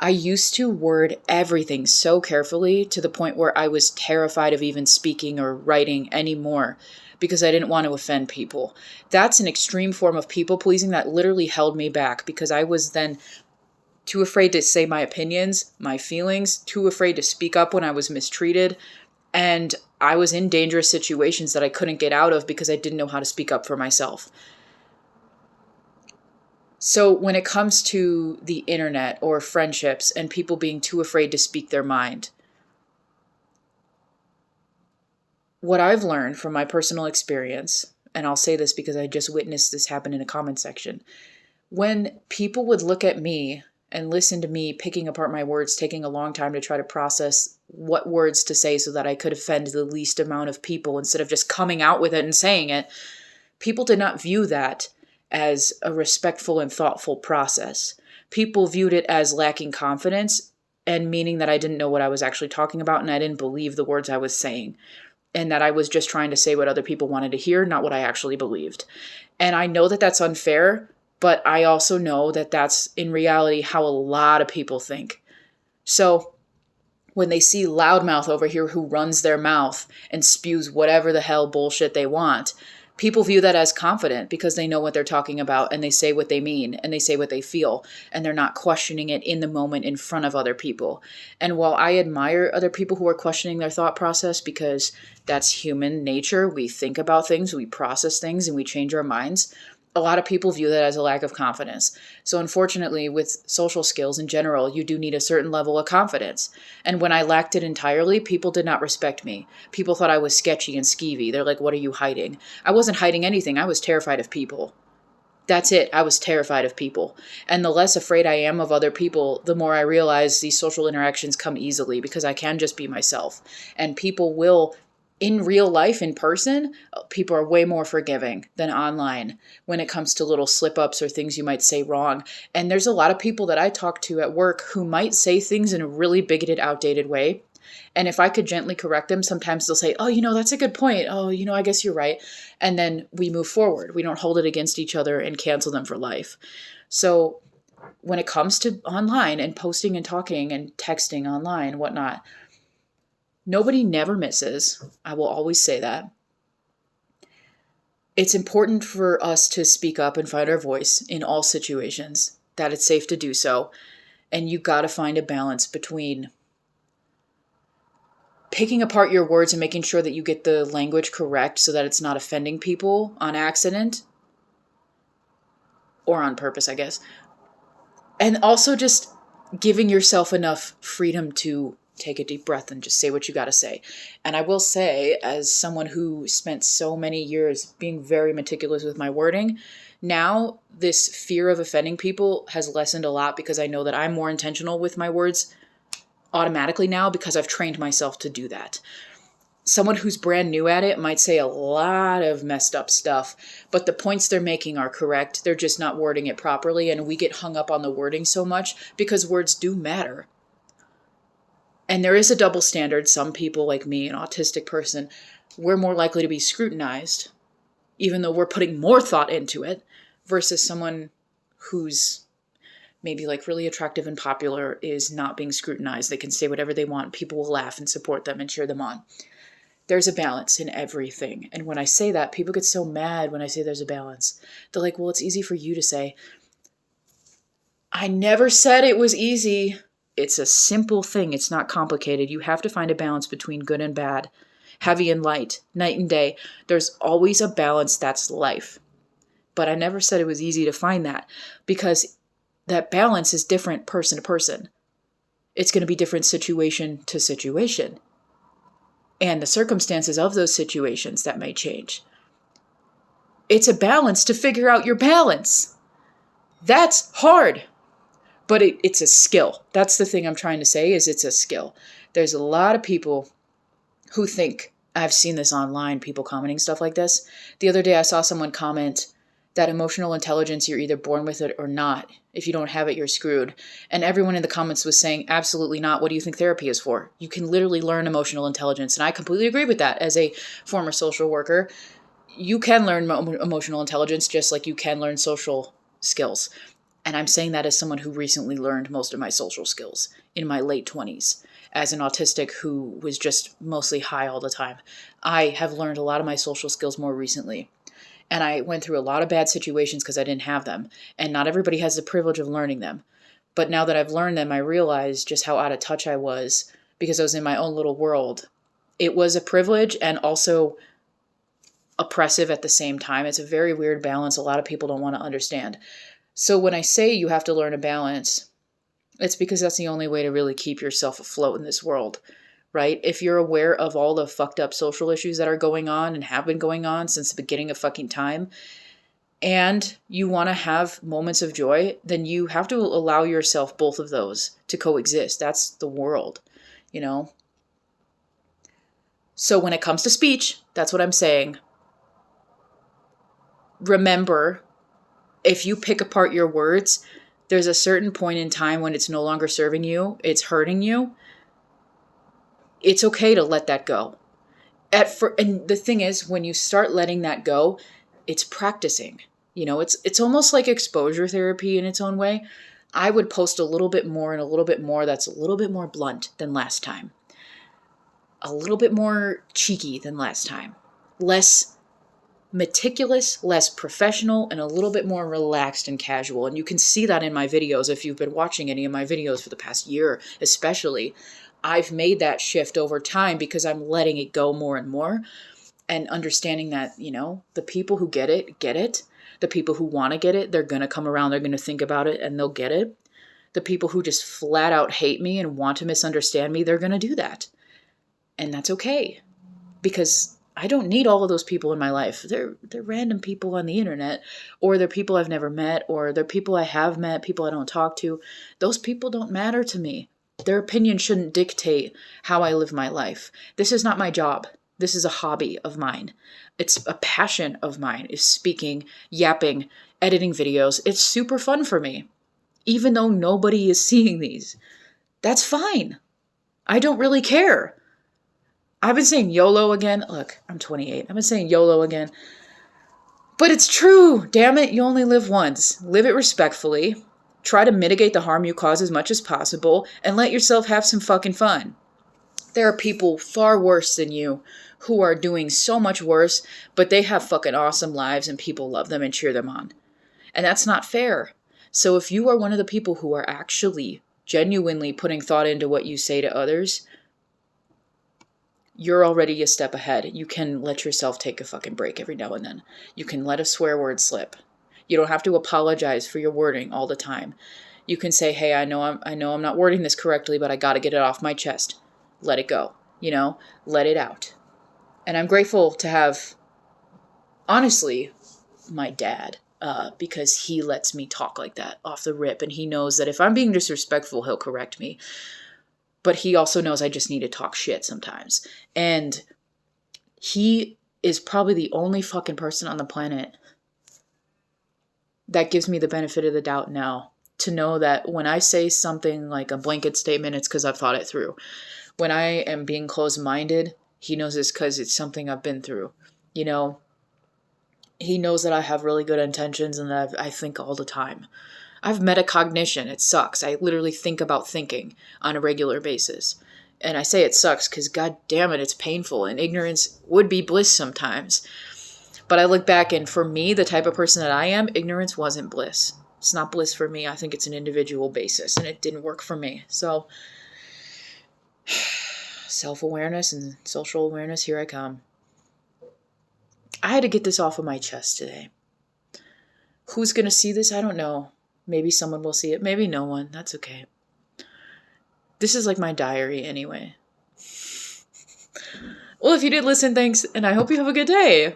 I used to word everything so carefully to the point where I was terrified of even speaking or writing anymore because I didn't want to offend people. That's an extreme form of people pleasing that literally held me back because I was then too afraid to say my opinions, my feelings, too afraid to speak up when I was mistreated. And I was in dangerous situations that I couldn't get out of because I didn't know how to speak up for myself. So when it comes to the internet or friendships and people being too afraid to speak their mind, what I've learned from my personal experience, and I'll say this because I just witnessed this happen in a comment section, when people would look at me and listen to me picking apart my words, taking a long time to try to process what words to say so that I could offend the least amount of people instead of just coming out with it and saying it, people did not view that as a respectful and thoughtful process. People viewed it as lacking confidence and meaning that I didn't know what I was actually talking about and I didn't believe the words I was saying, and that I was just trying to say what other people wanted to hear, not what I actually believed. And I know that that's unfair, but I also know that that's in reality how a lot of people think. So when they see loudmouth over here who runs their mouth and spews whatever the hell bullshit they want, people view that as confident because they know what they're talking about and they say what they mean and they say what they feel and they're not questioning it in the moment in front of other people. And while I admire other people who are questioning their thought process because that's human nature, we think about things, we process things, and we change our minds, a lot of people view that as a lack of confidence. So unfortunately, with social skills in general, you do need a certain level of confidence. And when I lacked it entirely, people did not respect me. People thought I was sketchy and skeevy. They're like, what are you hiding? I wasn't hiding anything. I was terrified of people. That's it. I was terrified of people. And the less afraid I am of other people, the more I realize these social interactions come easily because I can just be myself. And people will, in real life, in person, people are way more forgiving than online when it comes to little slip-ups or things you might say wrong. And there's a lot of people that I talk to at work who might say things in a really bigoted, outdated way. And if I could gently correct them, sometimes they'll say, oh, that's a good point. Oh, I guess you're right. And then we move forward. We don't hold it against each other and cancel them for life. So when it comes to online and posting and talking and texting online and whatnot, nobody never misses. I will always say that. It's important for us to speak up and find our voice in all situations, that it's safe to do so. And you got to find a balance between picking apart your words and making sure that you get the language correct so that it's not offending people on accident or on purpose, I guess. And also just giving yourself enough freedom to take a deep breath and just say what you got to say. And I will say, as someone who spent so many years being very meticulous with my wording, now this fear of offending people has lessened a lot because I know that I'm more intentional with my words automatically now because I've trained myself to do that. Someone who's brand new at it might say a lot of messed up stuff, but the points they're making are correct. They're just not wording it properly, and we get hung up on the wording so much because words do matter. And there is a double standard. Some people, like me, an autistic person, we're more likely to be scrutinized, even though we're putting more thought into it, versus someone who's maybe like really attractive and popular is not being scrutinized. They can say whatever they want. People will laugh and support them and cheer them on. There's a balance in everything. And when I say that, people get so mad when I say there's a balance. They're like, well, it's easy for you to say. I never said it was easy. It's a simple thing. It's not complicated. You have to find a balance between good and bad, heavy and light, night and day. There's always a balance. That's life. But I never said it was easy to find that because that balance is different person to person. It's going to be different situation to situation. And the circumstances of those situations that may change. It's a balance to figure out your balance. That's hard. But it's a skill. That's the thing I'm trying to say is it's a skill. There's a lot of people who think, I've seen this online, people commenting stuff like this. The other day I saw someone comment that emotional intelligence, you're either born with it or not. If you don't have it, you're screwed. And everyone in the comments was saying, absolutely not. What do you think therapy is for? You can literally learn emotional intelligence. And I completely agree with that. As a former social worker, you can learn emotional intelligence just like you can learn social skills. And I'm saying that as someone who recently learned most of my social skills in my late 20s. As an autistic who was just mostly high all the time, I have learned a lot of my social skills more recently. And I went through a lot of bad situations because I didn't have them. And not everybody has the privilege of learning them. But now that I've learned them, I realize just how out of touch I was because I was in my own little world. It was a privilege and also oppressive at the same time. It's a very weird balance a lot of people don't want to understand. So when I say you have to learn a balance, it's because that's the only way to really keep yourself afloat in this world, right? If you're aware of all the fucked up social issues that are going on and have been going on since the beginning of fucking time, and you want to have moments of joy, then you have to allow yourself both of those to coexist. That's the world, you know? So when it comes to speech, that's what I'm saying. Remember, if you pick apart your words, there's a certain point in time when it's no longer serving you, it's hurting you. It's okay to let that go. And the thing is, when you start letting that go, it's practicing. You know, it's almost like exposure therapy in its own way. I would post a little bit more and a little bit more that's a little bit more blunt than last time. A little bit more cheeky than last time. Less meticulous, less professional, and a little bit more relaxed and casual. And you can see that in my videos if you've been watching any of my videos for the past year, especially. I've made that shift over time because I'm letting it go more and more and understanding that, you know, the people who get it, get it. The people who want to get it, they're going to come around, they're going to think about it, and they'll get it. The people who just flat out hate me and want to misunderstand me, they're going to do that. And that's okay because I don't need all of those people in my life. They're random people on the internet, or they're people I've never met, or they're people I have met, people I don't talk to. Those people don't matter to me. Their opinion shouldn't dictate how I live my life. This is not my job. This is a hobby of mine. It's a passion of mine, is speaking, yapping, editing videos. It's super fun for me, even though nobody is seeing these. That's fine. I don't really care. I've been saying YOLO again. Look, I'm 28. I've been saying YOLO again. But it's true. Damn it, you only live once. Live it respectfully. Try to mitigate the harm you cause as much as possible. And let yourself have some fucking fun. There are people far worse than you who are doing so much worse, but they have fucking awesome lives and people love them and cheer them on. And that's not fair. So if you are one of the people who are actually genuinely putting thought into what you say to others, you're already a step ahead. You can let yourself take a fucking break every now and then. You can let a swear word slip. You don't have to apologize for your wording all the time. You can say, hey, I know I'm not wording this correctly, but I got to get it off my chest. Let it go. You know, let it out. And I'm grateful to have, honestly, my dad, because he lets me talk like that off the rip. And he knows that if I'm being disrespectful, he'll correct me. But he also knows I just need to talk shit sometimes. And he is probably the only fucking person on the planet that gives me the benefit of the doubt now. To know that when I say something like a blanket statement, it's because I've thought it through. When I am being closed-minded, he knows it's because it's something I've been through. You know, he knows that I have really good intentions and that I think all the time. I've metacognition. It sucks. I literally think about thinking on a regular basis. And I say it sucks because, god damn it, it's painful. And ignorance would be bliss sometimes. But I look back and for me, the type of person that I am, ignorance wasn't bliss. It's not bliss for me. I think it's an individual basis. And it didn't work for me. So self-awareness and social awareness, here I come. I had to get this off of my chest today. Who's going to see this? I don't know. Maybe someone will see it. Maybe no one. That's okay. This is like my diary anyway. Well, if you did listen, thanks. And I hope you have a good day.